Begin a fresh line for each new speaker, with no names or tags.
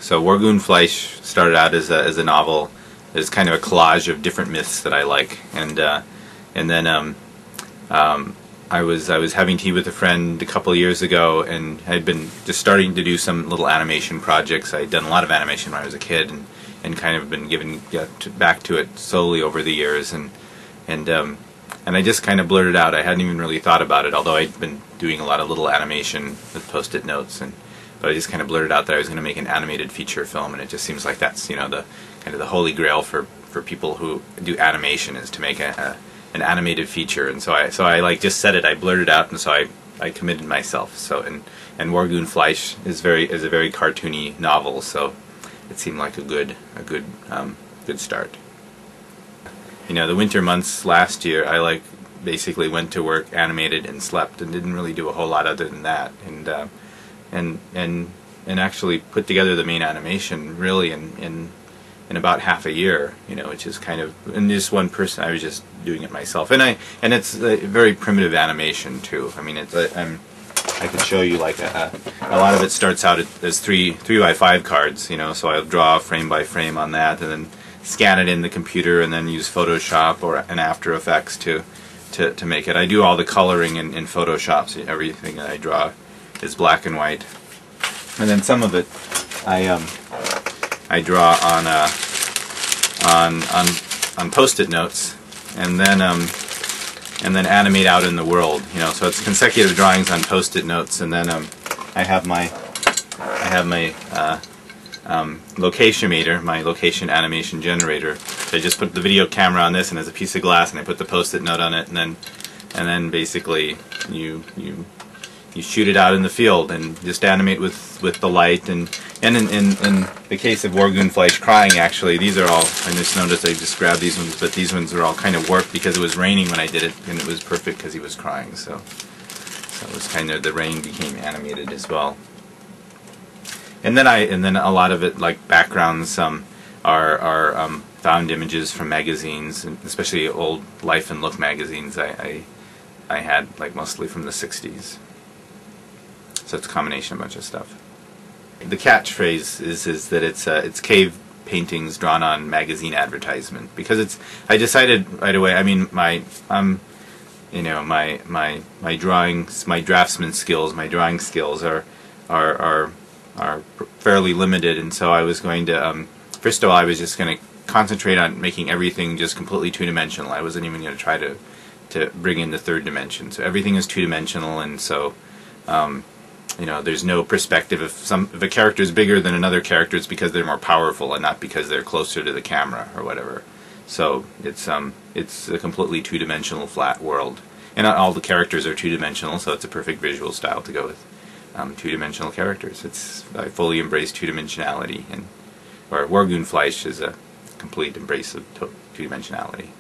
So Wargoon Flishe started out as a novel, as kind of a collage of different myths that I like, and then I was having tea with a friend a couple of years ago, and had been just starting to do some little animation projects. I'd done a lot of animation when I was a kid, and kind of been given back to it slowly over the years, and I just kind of blurted out. I hadn't even really thought about it, although I'd been doing a lot of little animation with post-it notes, but I just kind of blurted out that I was going to make an animated feature film, and it just seems like that's, you know, the kind of the holy grail for people who do animation, is to make an animated feature. And so I like just said it. I blurted out, and so I committed myself. So and Wargoon Flishe is a very cartoony novel, so it seemed like a good start. You know, the winter months last year, I basically went to work, animated, and slept, and didn't really do a whole lot other than that, and actually put together the main animation really in about half a year, you know, which is kind of, and just one person. I was just doing it myself, and it's a very primitive animation too. I mean, I could show you, like, a lot of it starts out as 3x5 cards, you know, so I'll draw frame by frame on that, and then scan it in the computer, and then use Photoshop or an After Effects to make it. I do all the coloring in Photoshop, so everything that I draw is black and white, and then some of it I draw on post-it notes, and then animate out in the world. You know, so it's consecutive drawings on post-it notes, and then I have my location meter, my location animation generator. So I just put the video camera on this, and there's a piece of glass, and I put the post-it note on it, and then basically you shoot it out in the field and just animate with the light. And in the case of Wargoon Flishe crying, actually, these are all, I just noticed I just grabbed these ones, but these ones are all kind of warped because it was raining when I did it, and it was perfect because he was crying. So it was kind of, the rain became animated as well. And then a lot of it, like backgrounds, are found images from magazines, and especially old Life and Look magazines. I had, like, mostly from the 60s. So it's a combination of a bunch of stuff. The catchphrase is that it's cave paintings drawn on magazine advertisement, because I decided right away. I mean, my drawings, my draftsman skills, my drawing skills are fairly limited, and so I was going to first of all, I was just going to concentrate on making everything just completely two-dimensional. I wasn't even going to try to bring in the third dimension. So everything is two-dimensional, and so you know, there's no perspective. If a character is bigger than another character, it's because they're more powerful and not because they're closer to the camera or whatever. So it's a completely two-dimensional flat world, and all the characters are two-dimensional, so it's a perfect visual style to go with two-dimensional characters. I fully embrace two-dimensionality, or Wargoon Flishe is a complete embrace of two-dimensionality.